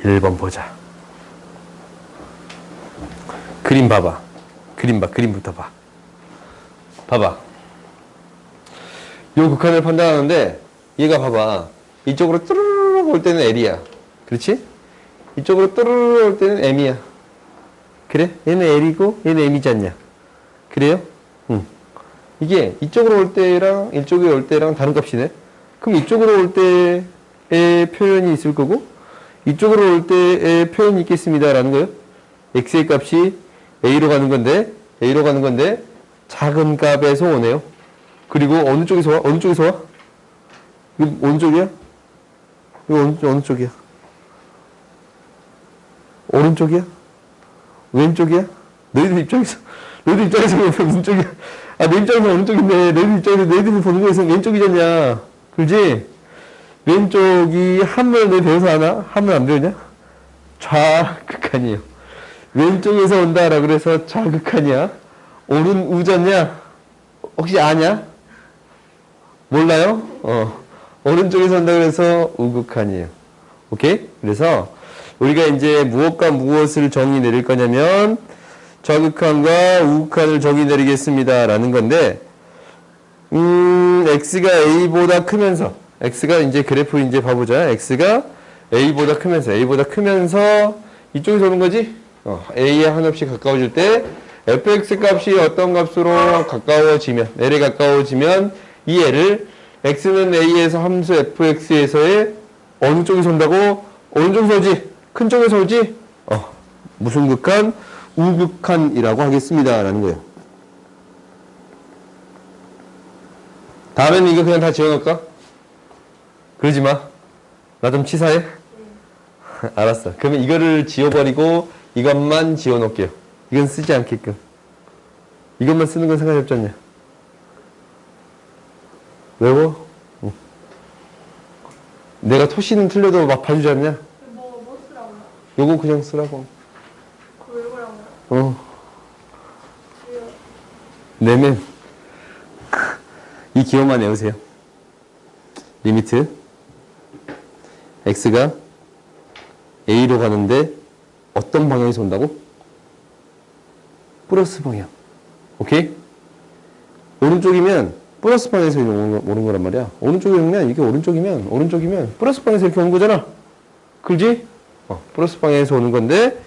1번 보자. 그림 봐봐. 그림 봐. 그림부터 봐. 봐봐. 요 극한을 판단하는데 얘가 봐봐. 이쪽으로 뚜루루룩 올 때는 L이야. 그렇지? 이쪽으로 뚜루루룩 올 때는 M이야. 그래? 얘는 L이고 얘는 M이지 않냐? 그래요? 응. 이게 이쪽으로 올 때랑 이쪽에 올 때랑 다른 값이네. 그럼 이쪽으로 올 때의 표현이 있을 거고 이쪽으로 올 때의 표현이 있겠습니다 라는 거예요. x의 값이 a로 가는 건데 작은 값에서 오네요. 그리고 어느 쪽에서 와? 어느 쪽에서 와? 이거 어느 쪽이야? 이거 어느 쪽이야? 오른쪽이야? 왼쪽이야? 너희들 입장에서 무슨 쪽이야? 아, 내 입장에서 오른쪽인데 너희들 입장에서 너희들이 보는 거에서 왼쪽이잖냐? 그렇지? 왼쪽이 한문을 내 배워서 아나? 한문 안 배우냐? 좌극한이에요. 왼쪽에서 온다라 그래서 좌극한이야. 오른 우졌냐? 혹시 아냐? 몰라요? 오른쪽에서 온다 그래서 우극한이에요. 오케이? 그래서 우리가 이제 무엇과 무엇을 정의 내릴 거냐면 좌극한과 우극한을 정의 내리겠습니다 라는 건데 x가 a보다 크면서 x가 이제 그래프 이제 봐보자. x가 a보다 크면서 이쪽에서 오는 거지? a에 한없이 가까워질 때 fx 값이 어떤 값으로 가까워지면 l에 가까워지면 이 l을 x는 a에서 함수 fx에서의 어느 쪽에서 온다고? 어느 쪽에서 오지? 큰 쪽에서 오지? 무슨 극한? 우극한이라고 하겠습니다 라는 거예요. 다음에는 이거 그냥 다 지워놓을까? 그러지 마. 나 좀 치사해? 알았어. 그러면 이거를 지워버리고 이것만 지워놓을게요. 이건 쓰지 않게끔. 이것만 쓰는 건 상관이 없지 않냐? 외워? 응. 내가 토시는 틀려도 막 봐주지 않냐? 뭐 쓰라고요? 요거 그냥 쓰라고. 그거 읽으라고요? 내면 이 기호만 외우세요. 리미트 x가 a로 가는데 어떤 방향에서 온다고? 플러스 방향. 오케이? 오른쪽이면 플러스 방향에서 오는 거란 말이야. 오른쪽이면 이게 오른쪽이면 플러스 방향에서 이렇게 오는 거잖아. 그렇지? 플러스 방향에서 오는 건데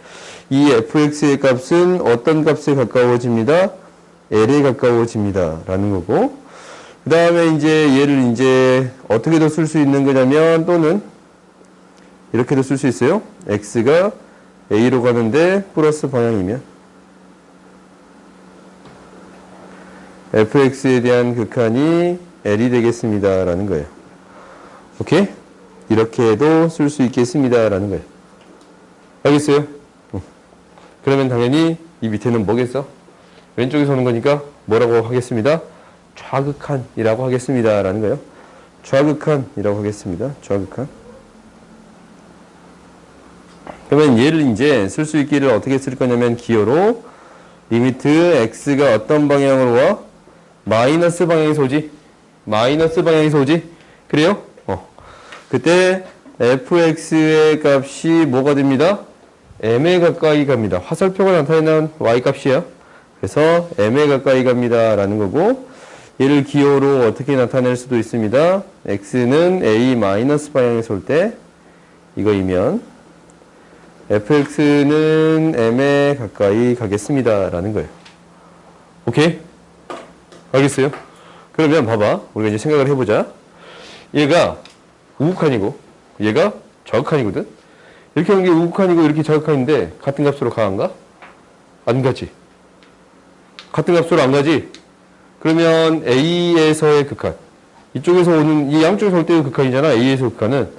이 fx의 값은 어떤 값에 가까워집니다? l에 가까워집니다 라는 거고 그 다음에 이제 얘를 이제 어떻게도 쓸 수 있는 거냐면 또는 이렇게도 쓸 수 있어요. x가 a로 가는데 플러스 방향이면 fx에 대한 극한이 l이 되겠습니다 라는 거예요. 오케이? 이렇게 해도 쓸 수 있겠습니다 라는 거예요. 알겠어요? 그러면 당연히 이 밑에는 뭐겠어? 왼쪽에서 오는 거니까 뭐라고 하겠습니다? 좌극한이라고 하겠습니다 라는 거예요. 좌극한이라고 하겠습니다. 좌극한. 그러면 얘를 이제 쓸 수 있기를 어떻게 쓸 거냐면 기호로 리미트 x가 어떤 방향으로 와? 마이너스 방향에서 오지? 마이너스 방향에서 오지? 그래요? 그때 fx의 값이 뭐가 됩니다? m에 가까이 갑니다. 화살표가 나타내는 y값이에요. 그래서 m에 가까이 갑니다 라는 거고 얘를 기호로 어떻게 나타낼 수도 있습니다. x는 a 마이너스 방향에서 올 때 이거이면 fx는 m에 가까이 가겠습니다 라는 거예요. 오케이? 알겠어요? 그러면 봐봐. 우리가 이제 생각을 해보자. 얘가 우극한이고 얘가 좌극한이거든. 이렇게 하는 게 우극한이고 이렇게 좌극한인데 같은 값으로 가는가? 안 가지. 같은 값으로 안 가지. 그러면 A에서의 극한. 이쪽에서 오는, 이 양쪽에서 올 때의 극한이잖아. A에서 극한은.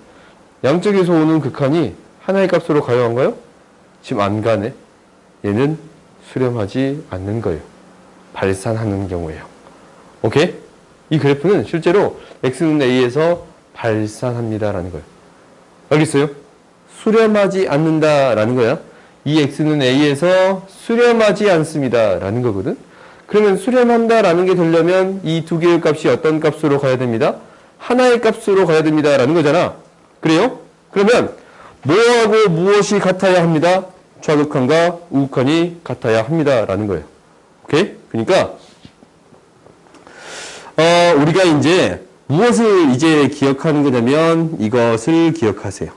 양쪽에서 오는 극한이 하나의 값으로 가요, 안 가요? 지금 안 가네. 얘는 수렴하지 않는 거예요. 발산하는 경우에요. 오케이? 이 그래프는 실제로 X는 A에서 발산합니다라는 거예요. 알겠어요? 수렴하지 않는다라는 거야. 이 X는 A에서 수렴하지 않습니다라는 거거든. 그러면 수렴한다라는 게 되려면 이 두 개의 값이 어떤 값으로 가야 됩니다? 하나의 값으로 가야 됩니다라는 거잖아. 그래요? 그러면 뭐하고 무엇이 같아야 합니다? 좌극한과 우극한이 같아야 합니다. 라는 거예요. 오케이? 그러니까, 우리가 이제 무엇을 이제 기억하는 거냐면 이것을 기억하세요.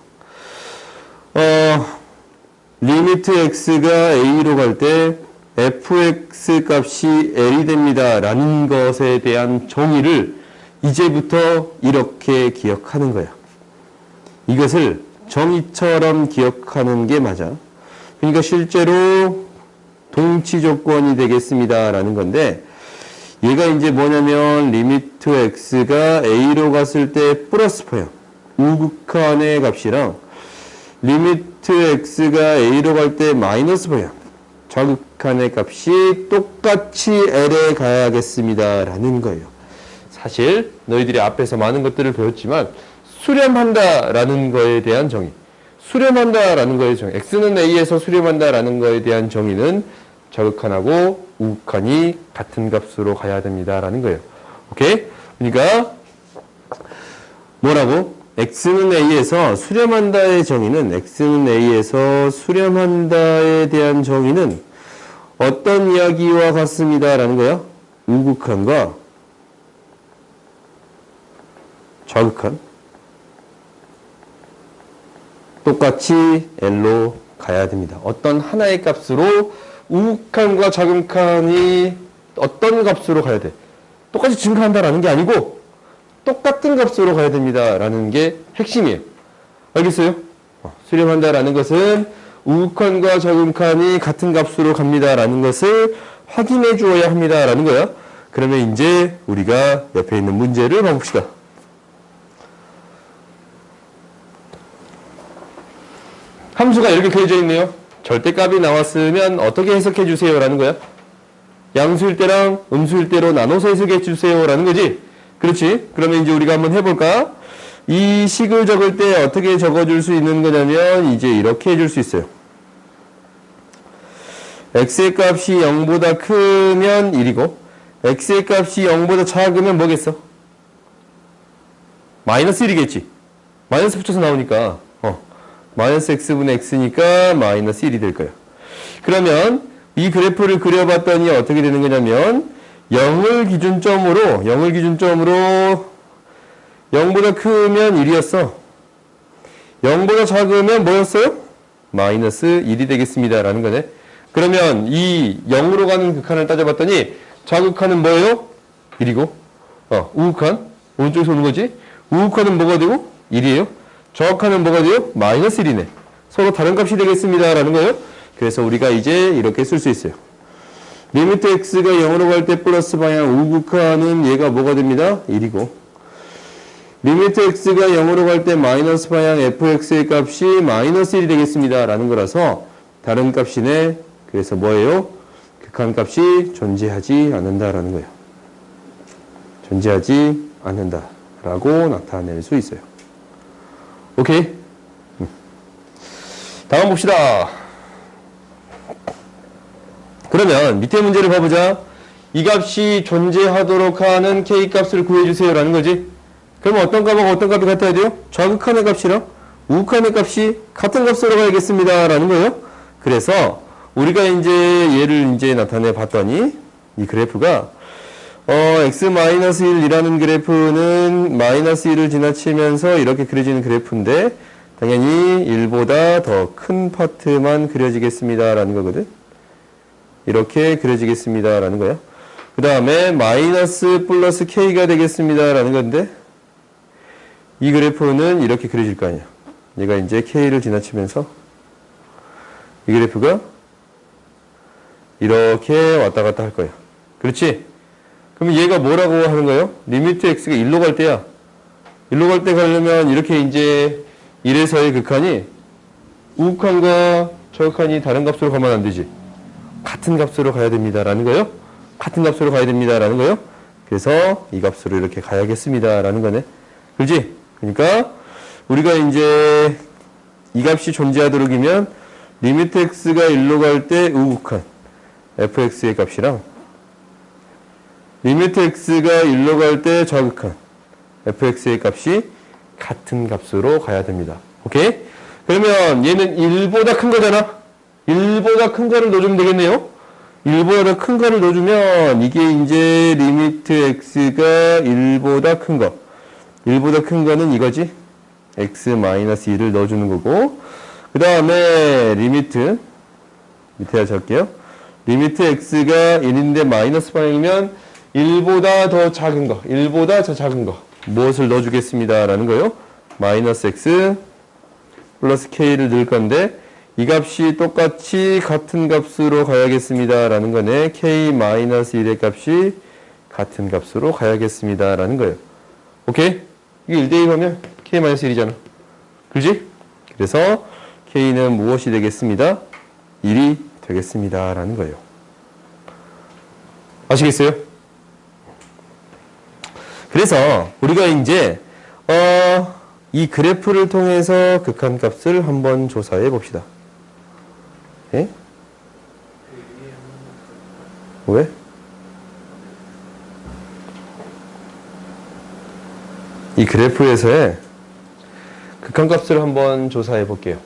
리미트 x가 a로 갈 때 fx 값이 l이 됩니다. 라는 것에 대한 정의를 이제부터 이렇게 기억하는 거야. 이것을 정의처럼 기억하는 게 맞아. 그러니까 실제로 동치 조건이 되겠습니다. 라는 건데 얘가 이제 뭐냐면 리미트 x가 a로 갔을 때 플러스 퍼요. 우극한의 값이랑 리미트 x가 a로 갈 때 마이너스 퍼요. 좌극한의 값이 똑같이 l에 가야겠습니다. 라는 거예요. 사실 너희들이 앞에서 많은 것들을 배웠지만 수렴한다라는 거에 대한 정의, 수렴한다라는 거의 정의, x는 a에서 수렴한다라는 거에 대한 정의는 좌극한하고 우극한이 같은 값으로 가야 됩니다라는 거예요. 오케이? 그러니까 뭐라고? x는 a에서 수렴한다의 정의는 x는 a에서 수렴한다에 대한 정의는 어떤 이야기와 같습니다라는 거예요. 우극한과 좌극한 똑같이 L로 가야 됩니다. 어떤 하나의 값으로 우극한과 좌극한이 어떤 값으로 가야 돼? 똑같이 증가한다라는 게 아니고 똑같은 값으로 가야 됩니다라는 게 핵심이에요. 알겠어요? 수렴한다라는 것은 우극한과 좌극한이 같은 값으로 갑니다라는 것을 확인해 주어야 합니다라는 거야. 그러면 이제 우리가 옆에 있는 문제를 봐봅시다. 함수가 이렇게 그려져 있네요. 절대값이 나왔으면 어떻게 해석해 주세요 라는 거야. 양수일 때랑 음수일 때로 나눠서 해석해 주세요 라는 거지. 그렇지? 그러면 이제 우리가 한번 해볼까? 이 식을 적을 때 어떻게 적어줄 수 있는 거냐면 이제 이렇게 해줄 수 있어요. x의 값이 0보다 크면 1이고 x의 값이 0보다 작으면 뭐겠어? 마이너스 1이겠지. 마이너스 붙여서 나오니까 마이너스 x분의 x니까 마이너스 1이 될 거예요. 그러면 이 그래프를 그려봤더니 어떻게 되는 거냐면 0을 기준점으로 0보다 크면 1이었어. 0보다 작으면 뭐였어요? 마이너스 1이 되겠습니다. 라는 거네. 그러면 이 0으로 가는 극한을 따져봤더니 좌극한은 뭐예요? 1이고 우극한 오른쪽에서 오는 거지. 우극한은 뭐가 되고? 1이에요. 좌극한은 뭐가 돼요? 마이너스 1이네. 서로 다른 값이 되겠습니다. 라는 거예요. 그래서 우리가 이제 이렇게 쓸 수 있어요. 리미트 x가 0으로 갈 때 플러스 방향 우극한은 얘가 뭐가 됩니다? 1이고 리미트 x가 0으로 갈 때 마이너스 방향 fx의 값이 마이너스 1이 되겠습니다. 라는 거라서 다른 값이네. 그래서 뭐예요? 극한 값이 존재하지 않는다라는 거예요. 존재하지 않는다라고 나타낼 수 있어요. 오케이? 다음 봅시다. 그러면 밑에 문제를 봐보자. 이 값이 존재하도록 하는 k 값을 구해주세요 라는 거지. 그러면 어떤 값하고 어떤 값이 같아야 돼요? 좌극한의 값이랑 우극한의 값이 같은 값으로 가야겠습니다 라는 거예요. 그래서 우리가 이제 얘를 이제 나타내 봤더니 이 그래프가 x-1이라는 그래프는 마이너스 1을 지나치면서 이렇게 그려지는 그래프인데 당연히 1보다 더 큰 파트만 그려지겠습니다 라는 거거든. 이렇게 그려지겠습니다 라는 거야. 그 다음에 마이너스 플러스 k가 되겠습니다 라는 건데 이 그래프는 이렇게 그려질 거 아니야. 얘가 이제 k를 지나치면서 이 그래프가 이렇게 왔다 갔다 할 거야. 그렇지? 그러면 얘가 뭐라고 하는 거예요? 리미트 x가 1로 갈 때야. 1로 갈 때 가려면 이렇게 이제 1에서의 극한이 우극한과 좌극한이 다른 값으로 가면 안 되지. 같은 값으로 가야 됩니다. 라는 거예요. 같은 값으로 가야 됩니다. 라는 거예요. 그래서 이 값으로 이렇게 가야겠습니다. 라는 거네. 그렇지? 그러니까 우리가 이제 이 값이 존재하도록이면 리미트 x가 1로 갈 때 우극한 fx의 값이랑 리미트 x가 1로 갈 때 좌극한 fx의 값이 같은 값으로 가야 됩니다. 오케이? 그러면 얘는 1보다 큰 거잖아. 1보다 큰 거를 넣어주면 되겠네요. 1보다 더 큰 거를 넣어주면 이게 이제 리미트 x가 1보다 큰 거. 1보다 큰 거는 이거지. x-2를 넣어주는 거고, 그 다음에 리미트 밑에다 적을게요. 리미트 x가 1인데 마이너스 방향이면 1보다 더 작은 거, 1보다 더 작은 거 무엇을 넣어주겠습니다 라는 거예요. 마이너스 x 플러스 k를 넣을 건데 이 값이 똑같이 같은 값으로 가야겠습니다 라는 거네. k-1의 값이 같은 값으로 가야겠습니다 라는 거예요. 오케이? 이게 1대1 하면 k-1이잖아. 그지? 그래서 k는 무엇이 되겠습니다? 1이 되겠습니다 라는 거예요. 아시겠어요? 그래서 우리가 이제 이 그래프를 통해서 극한값을 한번 조사해 봅시다. 예? 왜? 이 그래프에서의 극한값을 한번 조사해 볼게요.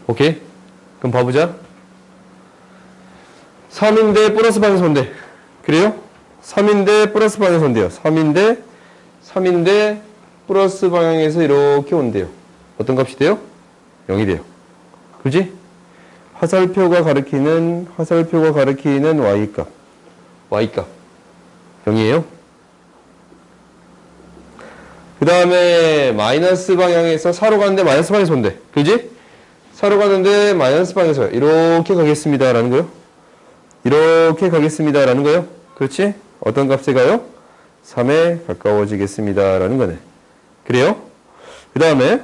오케이? 그럼 봐보자. 3인데 플러스 방향선대. 그래요? 3인데 플러스 방향선대요. 3인데 플러스 방향에서 이렇게 온대요. 어떤 값이 돼요? 0이 돼요. 그지? 화살표가 가리키는 y값. y값. 0이에요. 그 다음에 마이너스 방향에서 사로 가는데 마이너스 방향에서 온대. 그지? 사로 가는데 마이너스 방향에서 이렇게 가겠습니다 라는 거요. 이렇게 가겠습니다 라는 거요. 그렇지? 어떤 값에 가요? 3에 가까워지겠습니다 라는 거네. 그래요? 그 다음에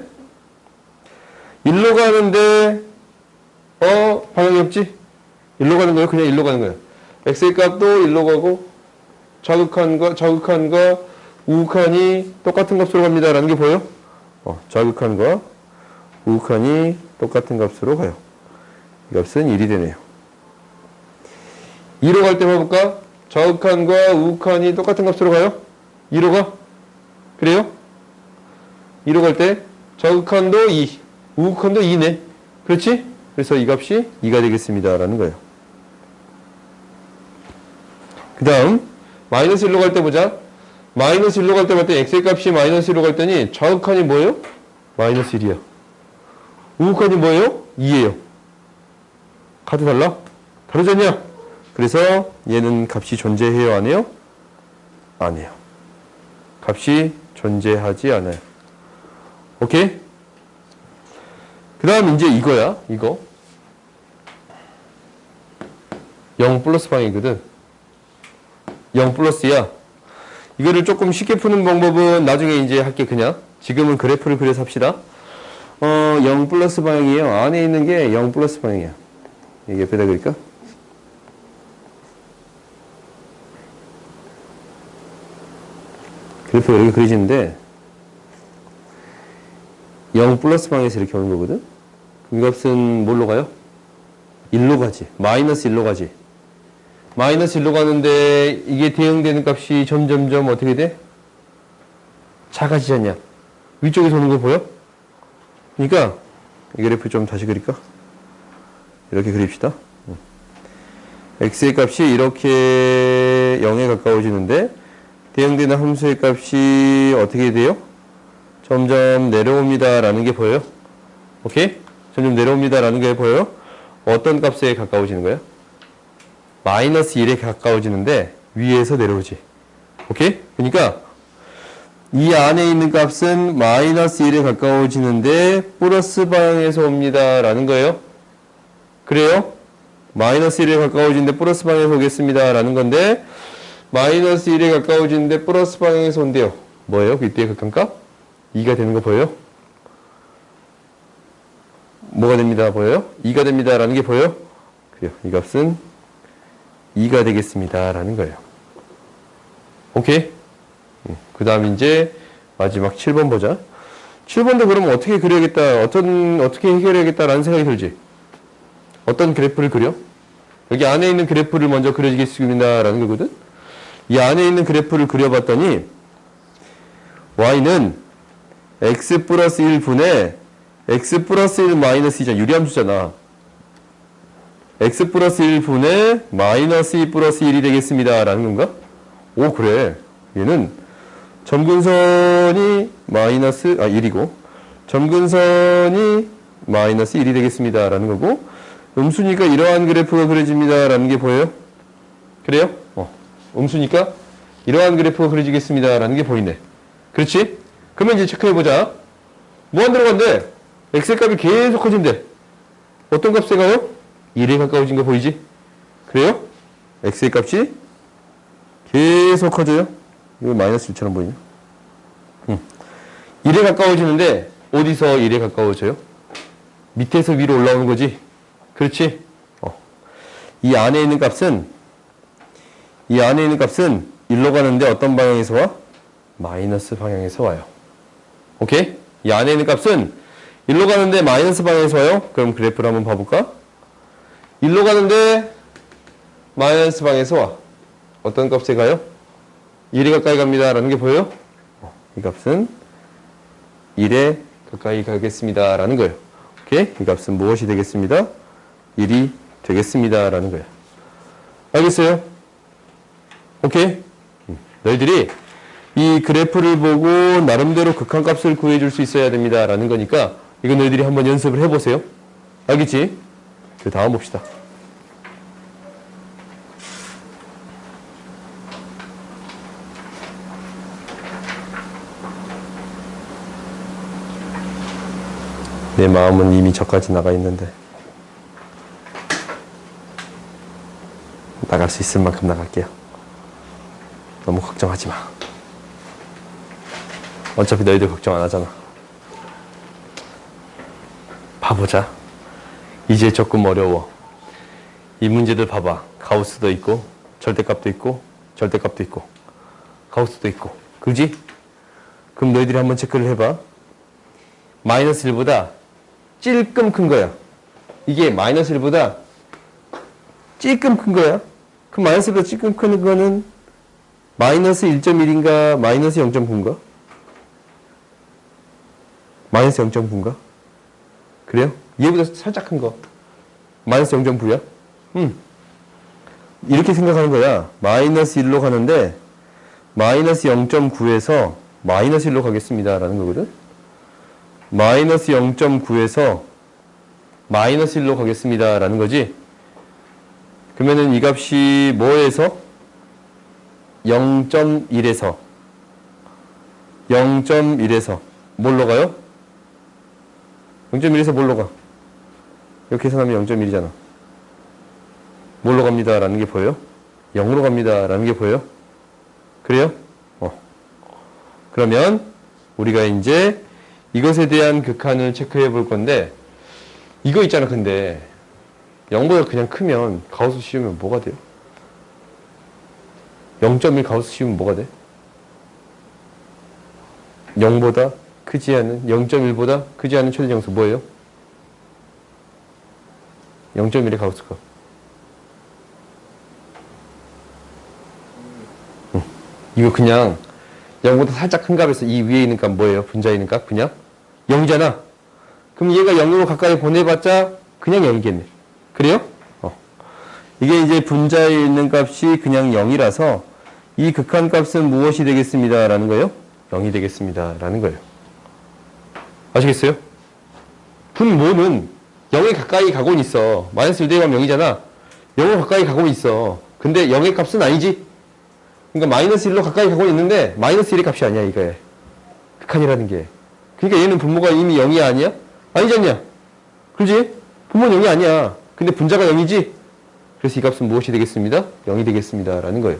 1로 가는데 방향이 없지? 1로 가는 거예요? 그냥 1로 가는 거예요. x의 값도 1로 가고 자극한과 우극한이 똑같은 값으로 갑니다 라는 게 보여? 자극한과 우극한이 똑같은 값으로 가요. 이 값은 1이 되네요. 2로 갈 때 봐볼까? 자극한과 우극한이 똑같은 값으로 가요? 2로 가? 그래요? 2로 갈 때 자극한도 2, 우극한도 2네. 그렇지? 그래서 이 값이 2가 되겠습니다 라는 거예요. 그 다음 마이너스 1로 갈 때 보자. 마이너스 1로 갈 때 봤더니 x의 값이 마이너스 1로 갈 때니 자극한이 뭐예요? 마이너스 1이야. 우극한이 뭐예요? 2예요. 카드 달라? 다르잖냐? 그래서 얘는 값이 존재해요? 안 해요? 안 해요. 값이 존재하지 않아요. 오케이? 그 다음 이제 이거야. 이거 0 플러스 방이거든. 0 플러스야. 이거를 조금 쉽게 푸는 방법은 나중에 이제 할게. 그냥 지금은 그래프를 그려서 합시다. 0 플러스 방향이에요. 안에 있는 게 0 플러스 방향이야. 이게 옆에다 그릴까? 그래프가 이렇게 그려지는데 0 플러스 방향에서 이렇게 오는 거거든. 그럼 이 값은 뭘로 가요? 1로 가지. 마이너스 1로 가지. 마이너스 1로 가는데 이게 대응되는 값이 점점점 어떻게 돼? 작아지지 않냐? 위쪽에서 오는 거 보여? 그러니까 이 그래프 좀 다시 그릴까? 이렇게 그립시다. x의 값이 이렇게 0에 가까워지는데 대응되는 함수의 값이 어떻게 돼요? 점점 내려옵니다 라는 게 보여요. 오케이? 점점 내려옵니다 라는 게 보여요. 어떤 값에 가까워지는 거야? 마이너스 1에 가까워지는데 위에서 내려오지. 오케이? 그러니까 이 안에 있는 값은 마이너스 1에 가까워지는데 플러스 방향에서 옵니다 라는 거예요. 그래요? 마이너스 1에 가까워지는데 플러스 방향에서 오겠습니다 라는 건데 마이너스 1에 가까워지는데 플러스 방향에서 온대요. 뭐예요? 이때의 극한값? 2가 되는 거 보여요? 뭐가 됩니다? 보여요? 2가 됩니다 라는 게 보여요? 그래요. 이 값은 2가 되겠습니다 라는 거예요. 오케이? 그 다음 이제 마지막 7번 보자. 7번도 그러면 어떻게 그려야겠다, 어떻게 해결해야겠다 라는 생각이 들지? 어떤 그래프를 그려? 여기 안에 있는 그래프를 먼저 그려주겠습니다 라는 거거든? 이 안에 있는 그래프를 그려봤더니 y는 x 플러스 1분의 x 플러스 1 마이너스 2잖아. 유리함수잖아. x 플러스 1분의 마이너스 2 플러스 1이 되겠습니다. 라는 건가? 오, 그래. 얘는 점근선이 마이너스 1이고 점근선이 마이너스 1이 되겠습니다. 라는 거고 음수니까 이러한 그래프가 그려집니다. 라는 게 보여요? 그래요? 음수니까 이러한 그래프가 그려지겠습니다. 라는 게 보이네. 그렇지? 그러면 이제 체크해보자. 무한대로 간대. x의 값이 계속 커진대. 어떤 값에 가요? 1에 가까워진 거 보이지? 그래요? x의 값이 계속 커져요. 이거 마이너스 1처럼 보이냐? 1에 가까워지는데 어디서 1에 가까워져요? 밑에서 위로 올라오는 거지? 그렇지? 이 안에 있는 값은 1로 가는데 어떤 방향에서 와? 마이너스 방향에서 와요. 오케이? 이 안에 있는 값은 1로 가는데 마이너스 방향에서 와요. 그럼 그래프를 한번 봐볼까? 1로 가는데 마이너스 방향에서 와. 어떤 값에 가요? 1에 가까이 갑니다. 라는 게 보여요? 이 값은 1에 가까이 가겠습니다. 라는 거예요. 오케이? 이 값은 무엇이 되겠습니다? 1이 되겠습니다. 라는 거예요. 알겠어요? 오케이? 너희들이 이 그래프를 보고 나름대로 극한값을 구해줄 수 있어야 됩니다. 라는 거니까 이거 너희들이 한번 연습을 해보세요. 알겠지? 그 다음 봅시다. 내 마음은 이미 저까지 나가 있는데 나갈 수 있을 만큼 나갈게요. 너무 걱정하지 마. 어차피 너희들 걱정 안 하잖아. 봐보자. 이제 조금 어려워. 이 문제들 봐봐. 가우스도 있고 절대값도 있고 절대값도 있고 가우스도 있고 그지? 그럼 너희들이 한번 체크를 해봐. 마이너스 1보다 찔끔 큰 거야. 이게 마이너스 1보다 찔끔 큰 거야. 그 마이너스 1보다 찔끔 큰 거는 마이너스 1.1인가 마이너스 0.9인가? 마이너스 0.9인가? 그래요? 얘보다 살짝 큰 거. 마이너스 0.9야? 이렇게 생각하는 거야. 마이너스 1로 가는데 마이너스 0.9에서 마이너스 1로 가겠습니다. 라는 거거든. 마이너스 0.9에서 마이너스 1로 가겠습니다. 라는 거지. 그러면은 이 값이 뭐에서? 0.1에서 0.1에서 뭘로 가요? 0.1에서 뭘로 가? 이렇게 계산하면 0.1이잖아. 뭘로 갑니다. 라는 게 보여요? 0으로 갑니다. 라는 게 보여요? 그래요? 그러면 우리가 이제 이것에 대한 극한을 체크해 볼 건데 이거 있잖아. 근데 0보다 그냥 크면 가우스 씌우면 뭐가 돼요? 0.1 가우스 씌우면 뭐가 돼? 0보다 크지 않은 0.1보다 크지 않은 최대정수 뭐예요? 0.1의 가우스값. 이거 그냥 0보다 살짝 큰 값에서 이 위에 있는 값 뭐예요? 분자에 있는 값 그냥 0이잖아. 그럼 얘가 0으로 가까이 보내봤자 그냥 0이겠네. 그래요? 이게 이제 분자에 있는 값이 그냥 0이라서 이 극한값은 무엇이 되겠습니다. 라는 거예요? 0이 되겠습니다. 라는 거예요. 아시겠어요? 분모는 0에 가까이 가고는 있어. 마이너스 1 대입하면 0이잖아. 0으로 가까이 가고는 있어. 근데 0의 값은 아니지. 그러니까 마이너스 1로 가까이 가고 있는데 마이너스 1의 값이 아니야. 이게 극한이라는 게. 그러니까 얘는 분모가 이미 0이 아니야? 아니지 않냐? 그렇지? 분모는 0이 아니야. 근데 분자가 0이지? 그래서 이 값은 무엇이 되겠습니다? 0이 되겠습니다. 라는 거예요.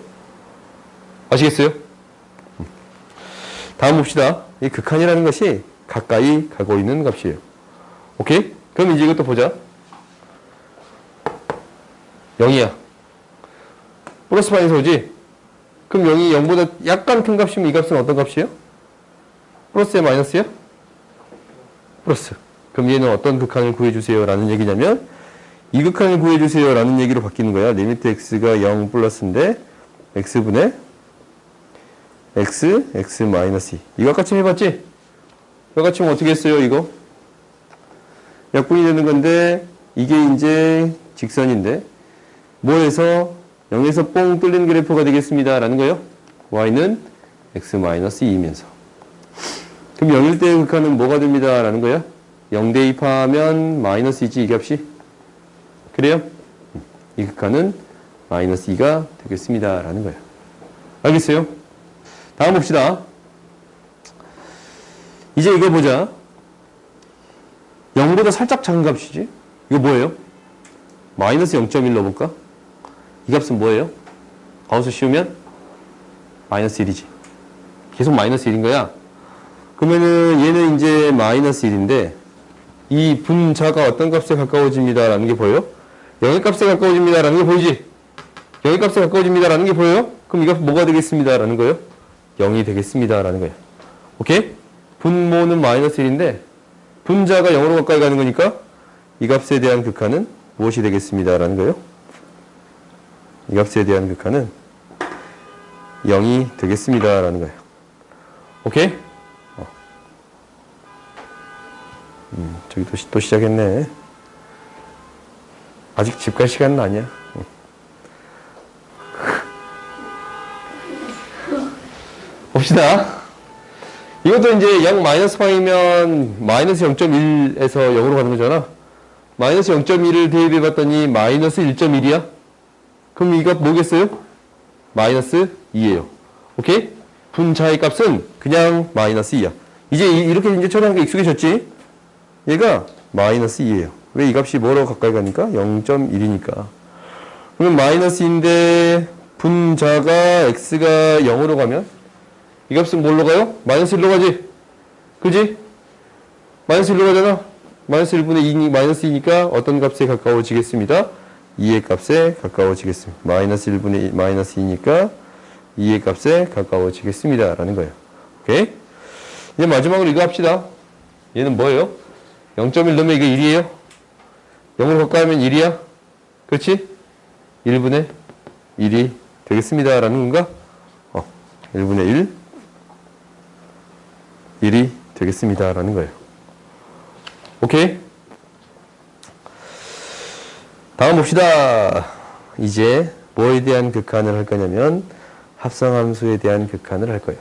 아시겠어요? 다음 봅시다. 이 극한이라는 것이 가까이 가고 있는 값이에요. 오케이? 그럼 이제 이것도 보자. 0이야. 플러스 마이너스 오지? 그럼 0이 0보다 약간 큰 값이면 이 값은 어떤 값이에요? 플러스야 마이너스야? 플러스. 그럼 얘는 어떤 극한을 구해주세요 라는 얘기냐면 이 극한을 구해주세요 라는 얘기로 바뀌는 거야. 리미트 x가 0 플러스인데 x분의 x 마이너스 2. 이거 같이 해봤지? 이거 같이 하면 어떻게 했어요 이거? 약분이 되는 건데 이게 이제 직선인데 뭐에서 0에서 뽕 뚫리는 그래프가 되겠습니다 라는 거예요. y는 x-2이면서 그럼 0일 때의 극한은 뭐가 됩니다 라는 거야? 0 대입하면 마이너스 2지 이 값이. 그래요? 이 극한은 마이너스 2가 되겠습니다 라는 거예요. 알겠어요? 다음 봅시다. 이제 이거 보자. 0보다 살짝 작은 값이지. 이거 뭐예요? 마이너스 0.1 넣어볼까? 이 값은 뭐예요? 가운수 씌우면 마이너스 1이지. 계속 마이너스 1인 거야. 그러면은 얘는 이제 마이너스 1인데 이 분자가 어떤 값에 가까워집니다 라는 게 보여요? 0의 값에 가까워집니다 라는 게 보이지? 0의 값에 가까워집니다 라는 게 보여요? 그럼 이 값은 뭐가 되겠습니다 라는 거예요? 0이 되겠습니다 라는 거예요. 오케이? 분모는 마이너스 1인데 분자가 0으로 가까이 가는 거니까 이 값에 대한 극한은 무엇이 되겠습니다 라는 거예요? 이 값에 대한 극한은 0이 되겠습니다 라는 거예요. 오케이? 저기 또 시작했네. 아직 집 갈 시간은 아니야. 봅시다. 이것도 이제 0 마이너스 파이면 마이너스 0.1에서 0으로 가는 거잖아. 마이너스 0.1을 대입해 봤더니 마이너스 1.1이야. 그럼 이 값 뭐겠어요? 마이너스 2예요. 오케이? 분자의 값은 그냥 마이너스 2야. 이제 이렇게 이제 처리한 게 익숙해졌지? 얘가 마이너스 2예요. 왜 이 값이 뭐로 가까이 가니까? 0.1이니까. 그러면 마이너스 2인데 분자가 x가 0으로 가면 이 값은 뭘로 가요? 마이너스 1로 가지? 그지? 마이너스 1로 가잖아? 마이너스 1분의 2, 마이너스 2니까 어떤 값에 가까워지겠습니다? 2의 값에 가까워지겠습니다. 마이너스 1분의 2, 마이너스 2니까 2의 값에 가까워지겠습니다. 라는 거예요. 오케이? 이제 마지막으로 이거 합시다. 얘는 뭐예요? 0.1 넣으면 이게 1이에요? 0으로 가까이 하면 1이야? 그렇지? 1분의 1이 되겠습니다. 라는 건가? 1분의 1. 1이 되겠습니다. 라는 거예요. 오케이? 다음 봅시다. 이제 뭐에 대한 극한을 할 거냐면 합성함수에 대한 극한을 할 거예요.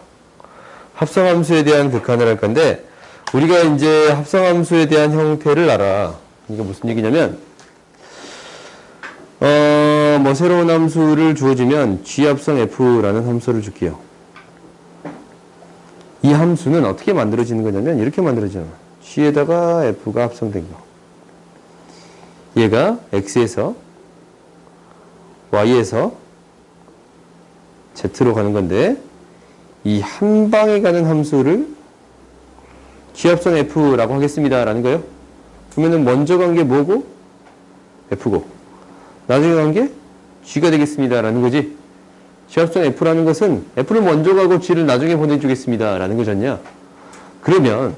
합성함수에 대한 극한을 할 건데 우리가 이제 합성함수에 대한 형태를 알아. 이게 무슨 얘기냐면 뭐 새로운 함수를 주어지면 g합성 f라는 함수를 줄게요. 이 함수는 어떻게 만들어지는 거냐면 이렇게 만들어져요. g에다가 f가 합성된 거. 얘가 x에서 y에서 z로 가는 건데 이 한 방에 가는 함수를 g합성 f라고 하겠습니다 라는 거예요. 그러면은 먼저 간 게 뭐고? f고 나중에 간 게 g가 되겠습니다 라는 거지. g합성 f라는 것은 f를 먼저 가고 g를 나중에 보내주겠습니다 라는 거잖냐. 그러면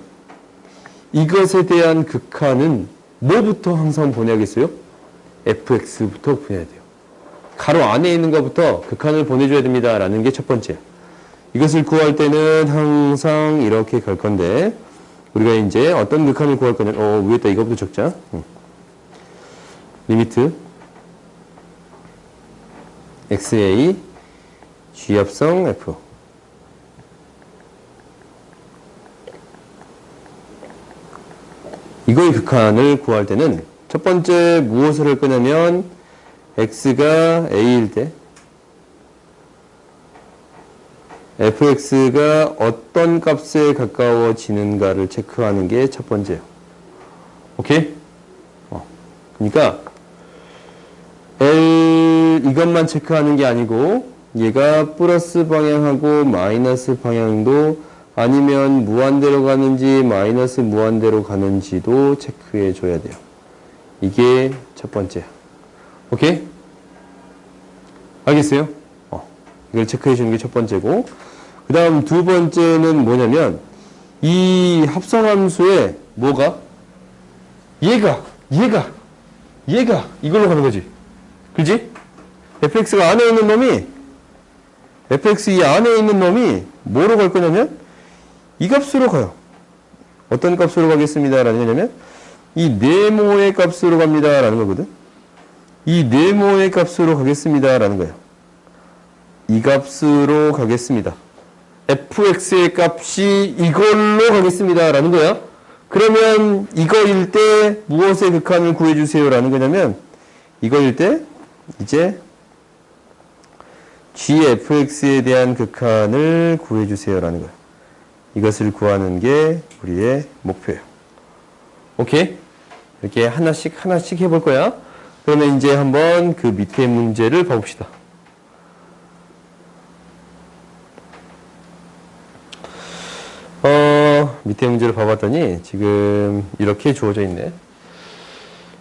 이것에 대한 극한은 뭐부터 항상 보내야겠어요? fx부터 보내야 돼요. 가로 안에 있는 것부터 극한을 보내줘야 됩니다 라는 게 첫 번째. 이것을 구할 때는 항상 이렇게 갈 건데 우리가 이제 어떤 극한을 구할 거냐면 위에다 이거부터 적자. 리미트 xa g합성 f 이거의 극한을 구할 때는 첫 번째 무엇을 할 거냐면 x가 a일 때 fx가 어떤 값에 가까워지는가를 체크하는 게 첫 번째예요. 오케이? 그러니까 L 이것만 체크하는 게 아니고 얘가 플러스 방향하고 마이너스 방향도 아니면 무한대로 가는지 마이너스 무한대로 가는지도 체크해 줘야 돼요. 이게 첫 번째야. 오케이? 알겠어요? 이걸 체크해 주는 게 첫 번째고 그 다음 두 번째는 뭐냐면 이 합성함수에 뭐가? 얘가 이걸로 가는 거지. 그지? fx가 안에 있는 놈이 fx 이 안에 있는 놈이 뭐로 갈 거냐면 이 값으로 가요. 어떤 값으로 가겠습니다 라는 거냐면 이 네모의 값으로 갑니다. 라는 거거든. 이 네모의 값으로 가겠습니다. 라는 거예요. 이 값으로 가겠습니다. fx의 값이 이걸로 가겠습니다. 라는 거야. 그러면 이거일 때 무엇의 극한을 구해주세요. 라는 거냐면 이거일 때 이제 gfx에 대한 극한을 구해주세요. 라는 거야. 이것을 구하는 게 우리의 목표예요. 오케이? 이렇게 하나씩 해볼 거야. 그러면 이제 한번 그 밑에 문제를 봐봅시다. 밑에 문제를 봐봤더니 지금 이렇게 주어져 있네.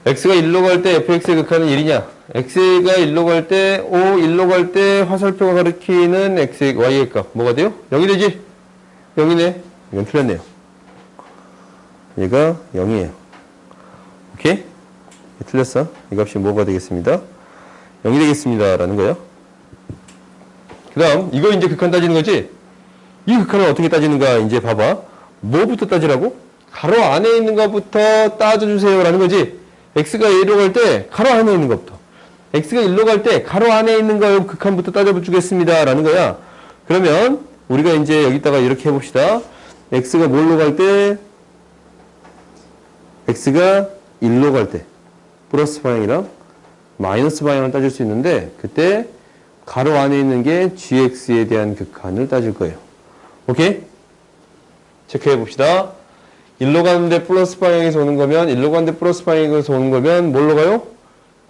x가 1로 갈 때 fx의 극한은 1이냐? x가 1로 갈 때, 1로 갈 때 화살표가 가리키는 x의, y의 값. 뭐가 돼요? 0이 되지? 0이네. 이건 틀렸네요. 얘가 0이에요. 오케이? 틀렸어. 이 값이 뭐가 되겠습니다? 0이 되겠습니다. 라는 거예요. 그 다음, 이거 이제 극한 따지는 거지? 이 극한은 어떻게 따지는가? 이제 봐봐. 뭐부터 따지라고? 가로 안에 있는 것부터 따져주세요. 라는 거지. x가 1로 갈 때 가로 안에 있는 것부터. x가 1로 갈 때 가로 안에 있는 거 극한부터 따져주겠습니다. 라는 거야. 그러면 우리가 이제 여기다가 이렇게 해봅시다. x가 뭘로 갈 때? x가 1로 갈 때 플러스 방향이랑 마이너스 방향을 따질 수 있는데 그때 가로 안에 있는 게 gx에 대한 극한을 따질 거예요. 오케이? 체크해 봅시다. 1로 가는데 플러스 방향에서 오는 거면 1로 가는데 플러스 방향에서 오는 거면 뭘로 가요?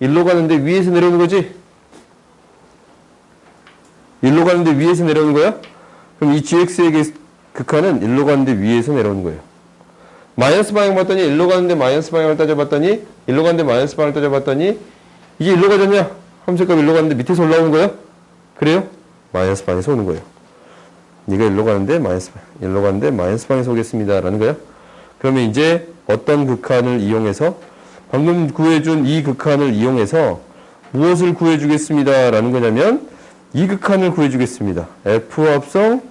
1로 가는데 위에서 내려오는 거지? 1로 가는데 위에서 내려오는 거야? 그럼 이 gx의 극한은 1로 가는데 위에서 내려오는 거예요. 마이너스 방향 봤더니 1로 가는데 마이너스 방향을 따져봤더니 1로 가는데 마이너스 방향을 따져봤더니 이게 1로 가졌냐? 함수값 1로 가는데 밑에서 올라오는 거야? 그래요? 마이너스 방향에서 오는 거예요. 네가 1로 가는데 마이너스 방향에서 오겠습니다. 라는 거야. 그러면 이제 어떤 극한을 이용해서 방금 구해준 이 극한을 이용해서 무엇을 구해주겠습니다. 라는 거냐면 이 극한을 구해주겠습니다. f 합성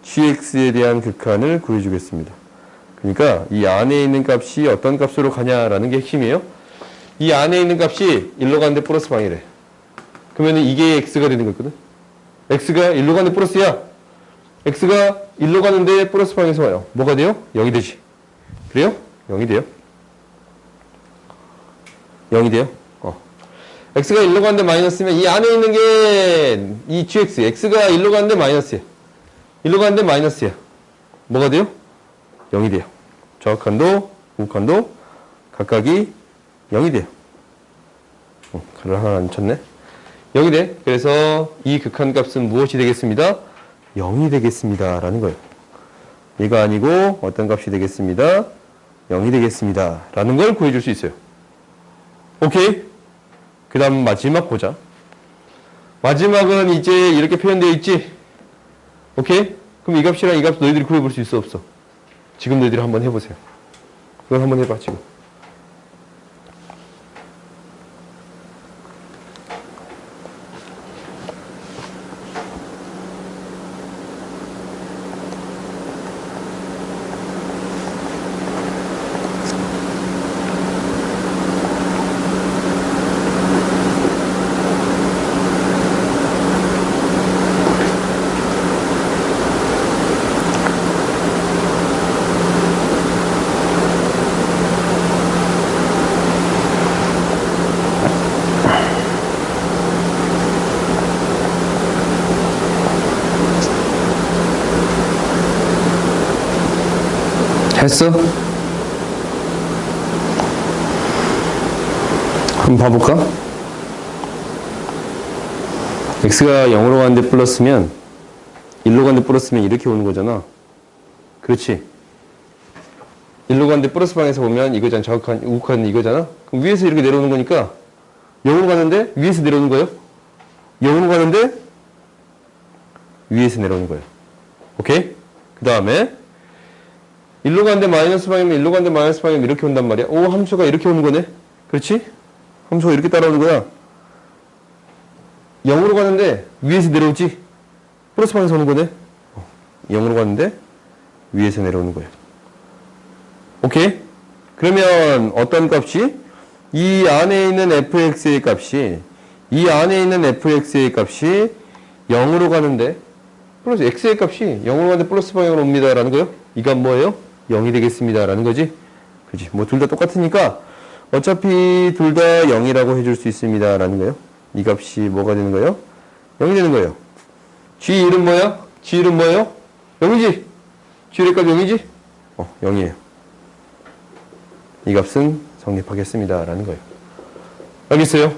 gx에 대한 극한을 구해주겠습니다. 그러니까 이 안에 있는 값이 어떤 값으로 가냐라는 게 핵심이에요. 이 안에 있는 값이 1로 가는데 플러스 방이래. 그러면 이게 x가 되는 거거든. x가 1로 가는데 플러스야. x가 1로 가는데 플러스 방에서 와요. 뭐가 돼요? 0이 되지. 그래요? 0이 돼요. 0이 돼요. x가 1로 가는데 마이너스면 이 안에 있는 게 이 gx. x가 1로 가는데 마이너스야. 1로 가는데 마이너스야. 뭐가 돼요? 0이 돼요. 정확한도, 우극한도 각각이 0이 돼요. 가를 하나 안 쳤네. 0이 돼. 그래서 이 극한값은 무엇이 되겠습니다? 0이 되겠습니다. 라는 거예요. 이거 아니고 어떤 값이 되겠습니다? 0이 되겠습니다. 라는 걸 구해줄 수 있어요. 오케이? 그 다음 마지막 보자. 마지막은 이제 이렇게 표현되어 있지? 오케이? 그럼 이 값이랑 이 값 너희들이 구해볼 수 있어 없어? 지금 너희들이 한번 해보세요. 그걸 한번 해봐 지금. 했어? 한번 봐볼까? x가 0으로 가는데 플러스면 1로 가는데 플러스면 이렇게 오는 거잖아. 그렇지? 1로 가는데 플러스 방에서 보면 이거잖아. 정확한 우극한 이거잖아. 그럼 위에서 이렇게 내려오는 거니까 0으로 가는데 위에서 내려오는 거예요. 0으로 가는데 위에서 내려오는 거예요. 오케이? 그 다음에 1로 가는데 마이너스 방이면 1로 가는데 마이너스 방이면 이렇게 온단 말이야. 오, 함수가 이렇게 오는 거네. 그렇지? 함수가 이렇게 따라오는 거야. 0으로 가는데 위에서 내려오지? 플러스 방에서 오는 거네. 0으로 가는데 위에서 내려오는 거예요. 오케이? 그러면 어떤 값이? 이 안에 있는 fx의 값이 0으로 가는데 플러스 x의 값이 0으로 가는데 플러스 방향으로 옵니다 라는 거요. 이 값 뭐예요? 0이 되겠습니다 라는 거지. 그렇지. 뭐 둘 다 똑같으니까 어차피 둘 다 0이라고 해줄 수 있습니다 라는 거예요. 이 값이 뭐가 되는 거예요? 0이 되는 거예요. g 이름 뭐야? g 이름 뭐예요? 0이지? g의 값 0이지? 0이에요. 이 값은 성립하겠습니다 라는 거예요. 알겠어요?